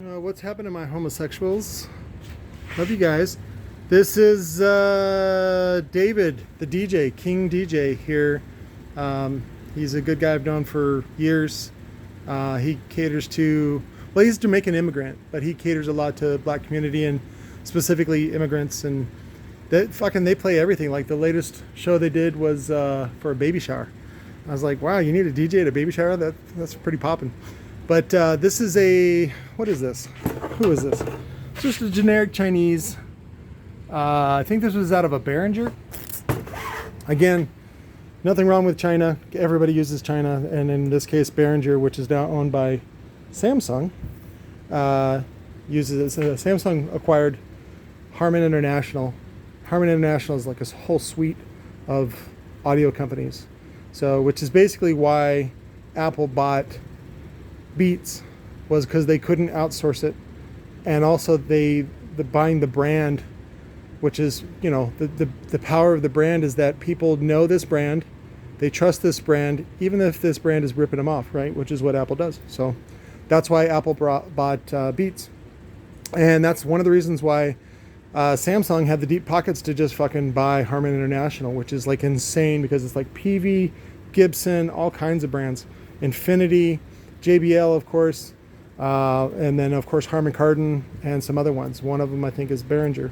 What's happened to my homosexuals? Love you guys. This is David, the DJ, King DJ here. He's a good guy I've known for years. He caters to, well, he's a Jamaican immigrant, but he caters a lot to the black community and specifically immigrants. And they play everything. Like the latest show they did was for a baby shower. I was like, wow, you need a DJ at a baby shower? That's pretty poppin'. But this is what is this? Who is this? It's just a generic Chinese. I think this was out of a Behringer. Again, nothing wrong with China. Everybody uses China. And in this case, Behringer, which is now owned by Samsung, uses it. Samsung acquired Harman International. Harman International is like a whole suite of audio companies. So, which is basically why Apple bought Beats, was because they couldn't outsource it, and also buying the brand, which is, you know, the power of the brand is that people know this brand, they trust this brand, even if this brand is ripping them off, right? Which is what Apple does. So that's why Apple bought Beats, and that's one of the reasons why Samsung had the deep pockets to just fucking buy Harman International, which is like insane because it's like PV, Gibson, all kinds of brands, Infinity, JBL, of course, and then, of course, Harman Kardon and some other ones. One of them, I think, is Behringer.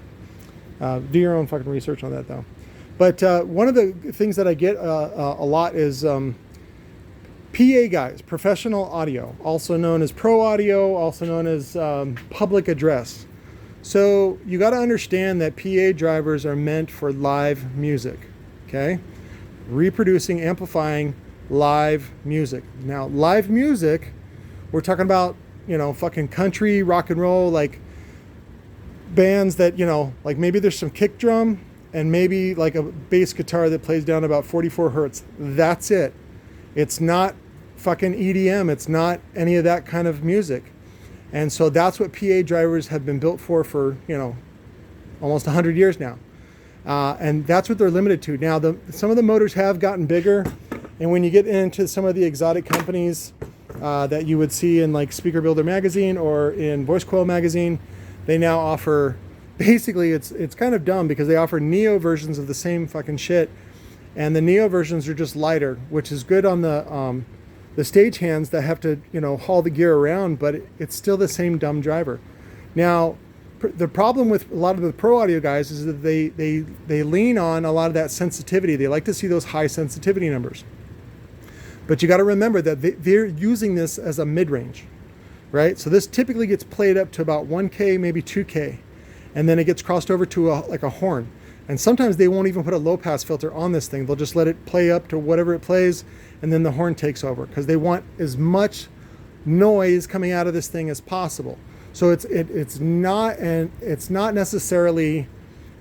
Do your own fucking research on that, though. But one of the things that I get a lot is PA guys, professional audio, also known as pro audio, also known as public address. So you got to understand that PA drivers are meant for live music, okay? Reproducing, amplifying live music. Now, live music, we're talking about, you know, fucking country, rock and roll, like bands that, you know, like maybe there's some kick drum and maybe like a bass guitar that plays down about 44 hertz. That's it. It's not fucking EDM. It's not any of that kind of music. And so that's what PA drivers have been built for, you know, almost 100 years now. And that's what they're limited to. Now, some of the motors have gotten bigger. And when you get into some of the exotic companies that you would see in like Speaker Builder magazine or in Voice Coil magazine, they now offer, basically it's kind of dumb because they offer Neo versions of the same fucking shit. And the Neo versions are just lighter, which is good on the stagehands that have to, you know, haul the gear around, but it's still the same dumb driver. Now, the problem with a lot of the pro audio guys is that they lean on a lot of that sensitivity. They like to see those high sensitivity numbers. But you got to remember that they're using this as a mid-range, right? So this typically gets played up to about 1K, maybe 2K, and then it gets crossed over to like a horn. And sometimes they won't even put a low-pass filter on this thing. They'll just let it play up to whatever it plays, and then the horn takes over because they want as much noise coming out of this thing as possible. So it's not necessarily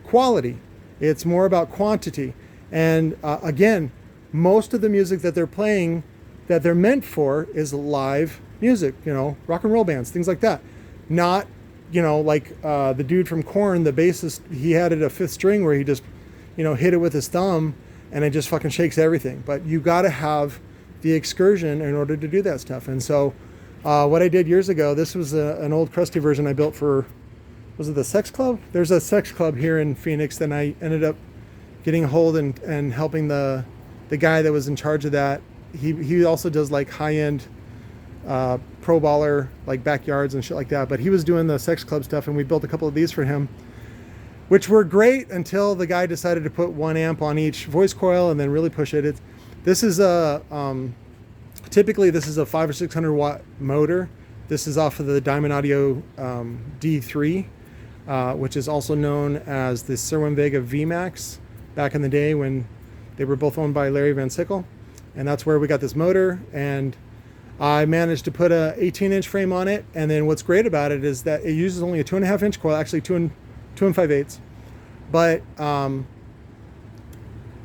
quality. It's more about quantity. And again, most of the music that they're playing, that they're meant for, is live music, you know, rock and roll bands, things like that. Not, you know, like the dude from Korn, the bassist, he had it a fifth string where he just, you know, hit it with his thumb and it just fucking shakes everything. But you got to have the excursion in order to do that stuff. And so what I did years ago, this was an old crusty version I built for, was it the Sex Club? There's a sex club here in Phoenix, and I ended up getting a hold and helping the guy that was in charge of that. He also does like high-end pro baller, like backyards and shit like that, but he was doing the sex club stuff, and we built a couple of these for him, which were great until the guy decided to put 1 amp on each voice coil and then really push it. This is a typically this is a 500 or 600 watt motor. This is off of the Diamond Audio D3, which is also known as the Cerwin Vega VMAX back in the day when they were both owned by Larry Van Sickle. And that's where we got this motor. And I managed to put a 18-inch frame on it. And then what's great about it is that it uses only a 2.5-inch coil, actually 2 5/8. But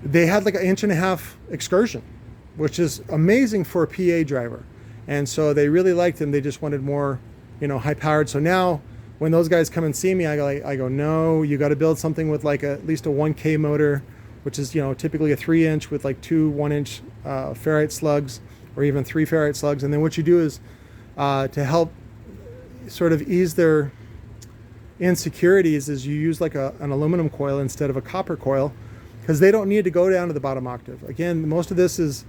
they had like an 1.5 inch excursion, which is amazing for a PA driver. And so they really liked them. They just wanted more, you know, high powered. So now when those guys come and see me, I go, no, you got to build something with like at least a 1K motor, which is, you know, typically a 3-inch with like 2 1-inch ferrite slugs, or even 3 ferrite slugs. And then what you do is to help sort of ease their insecurities is you use like an aluminum coil instead of a copper coil, because they don't need to go down to the bottom octave. Again, most of this is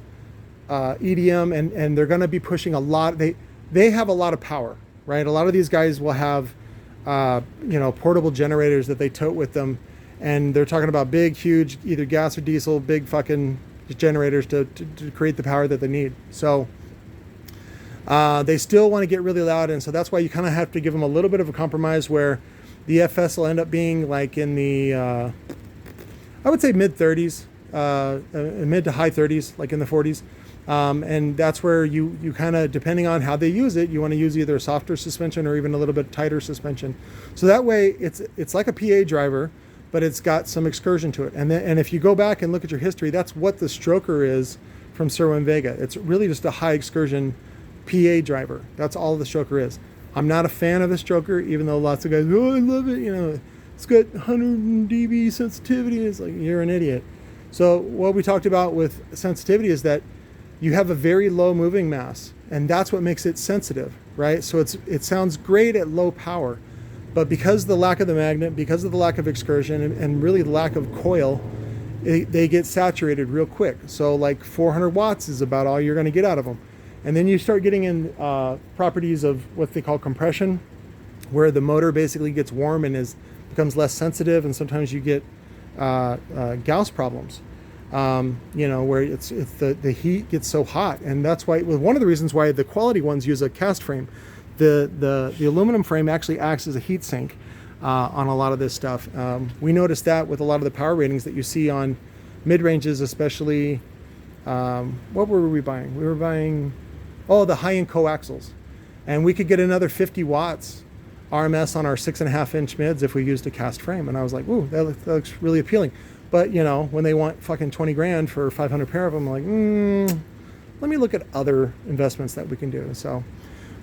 EDM, and they're going to be pushing a lot. They have a lot of power, right? A lot of these guys will have portable generators that they tote with them, and they're talking about big, huge, either gas or diesel, big fucking generators to create the power that they need. So they still want to get really loud, and so that's why you kind of have to give them a little bit of a compromise where the FS will end up being like in the I would say mid 30s, mid to high 30s, like in the 40s. And that's where you kind of, depending on how they use it, you want to use either a softer suspension or even a little bit tighter suspension. So that way it's like a PA driver, but it's got some excursion to it. And if you go back and look at your history, that's what the stroker is from Cerwin Vega. It's really just a high excursion PA driver. That's all the stroker is. I'm not a fan of the stroker, even though lots of guys, oh, I love it. It's got 100 dB sensitivity. It's like, you're an idiot. So what we talked about with sensitivity is that you have a very low moving mass, and that's what makes it sensitive, right? So it sounds great at low power, but because of the lack of the magnet, because of the lack of excursion, and really the lack of coil, they get saturated real quick. So like 400 watts is about all you're going to get out of them. And then you start getting in properties of what they call compression, where the motor basically gets warm and becomes less sensitive, and sometimes you get Gauss problems. Where it's the heat gets so hot, and that's why one of the reasons why the quality ones use a cast frame. The aluminum frame actually acts as a heat sink on a lot of this stuff. We noticed that with a lot of the power ratings that you see on mid ranges, especially. What were we buying? We were buying the high-end coaxials, and we could get another 50 watts RMS on our 6.5 inch mids if we used a cast frame. And I was like, ooh, that looks really appealing. But when they want fucking 20 grand for 500 pair of them, I'm like, let me look at other investments that we can do. So,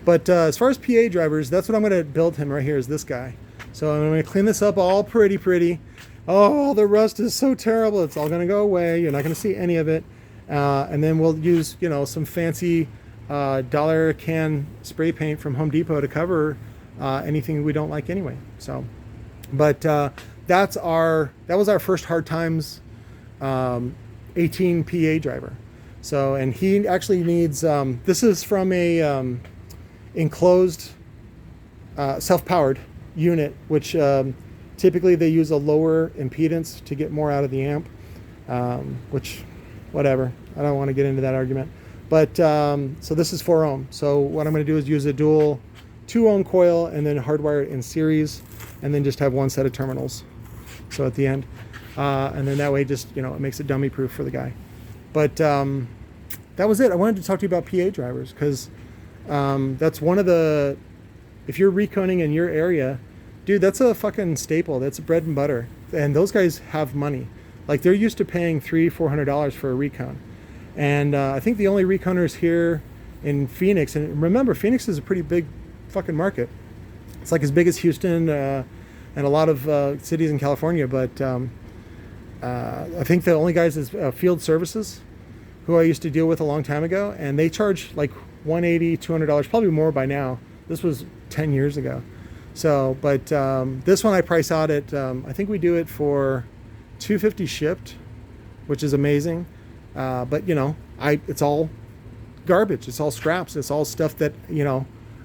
but as far as PA drivers, that's what I'm going to build him right here, is this guy. So I'm going to clean this up all pretty. Oh, the rust is so terrible. It's all going to go away. You're not going to see any of it. And then we'll use, some fancy dollar can spray paint from Home Depot to cover anything we don't like anyway. So, but that was our first Hard Times 18 PA driver. So, and he actually needs, this is from a enclosed self-powered unit, which typically they use a lower impedance to get more out of the amp, which, whatever. I don't want to get into that argument. But so this is 4 ohm. So what I'm going to do is use a dual 2 ohm coil and then hardwire it in series, and then just have one set of terminals. So at the end, and then that way just, it makes it dummy proof for the guy. But that was it. I wanted to talk to you about PA drivers, because that's one of the, if you're reconing in your area, dude, that's a fucking staple. That's bread and butter. And those guys have money. Like, they're used to paying $300-400 for a recone. And I think the only reconers here in Phoenix, and remember, Phoenix is a pretty big fucking market. It's like as big as Houston and a lot of cities in California. But I think the only guys is Field Services, who I used to deal with a long time ago. And they charge like $180-200, probably more by now. This was 10 years ago. So, but this one I price out at, I think we do it for $250 shipped, which is amazing. But it's all garbage. It's all scraps. It's all stuff that,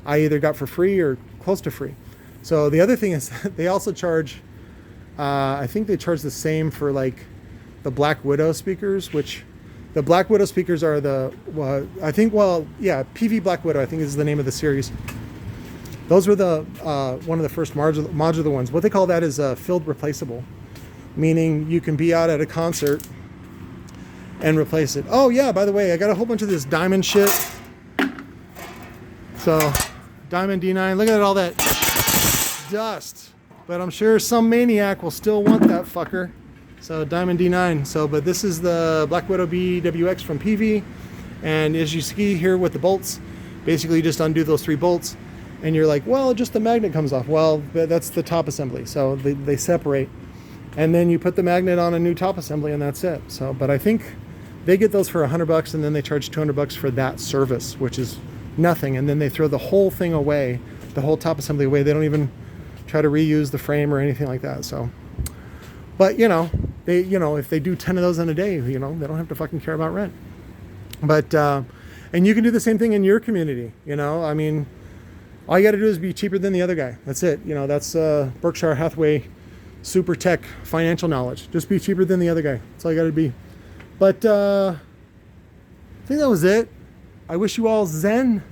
I either got for free or close to free. So the other thing is they also charge, I think they charge the same for like the Black Widow speakers, which the Black Widow speakers are PV Black Widow, I think is the name of the series. Those were the one of the first modular ones. What they call that is field replaceable, meaning you can be out at a concert and replace it. Oh yeah, by the way, I got a whole bunch of this diamond shit. So diamond D9, look at all that dust. But I'm sure some maniac will still want that fucker. So diamond D9. So, but this is the Black Widow BWX from PV. And as you see here with the bolts, basically you just undo those 3 bolts. And you're like, well, just the magnet comes off. Well, that's the top assembly. So they separate. And then you put the magnet on a new top assembly, and that's it. So, but I think they get those for $100, and then they charge $200 for that service, which is nothing. And then they throw the whole thing away the whole top assembly away. They don't even try to reuse the frame or anything like that. So, but if they do 10 of those in a day, they don't have to fucking care about rent. But and you can do the same thing in your community. I mean, all you got to do is be cheaper than the other guy. That's it. That's Berkshire Hathaway super tech financial knowledge. Just be cheaper than the other guy. That's all you got to be. But I think that was it. I wish you all Zen.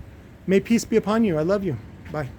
May peace be upon you. I love you. Bye.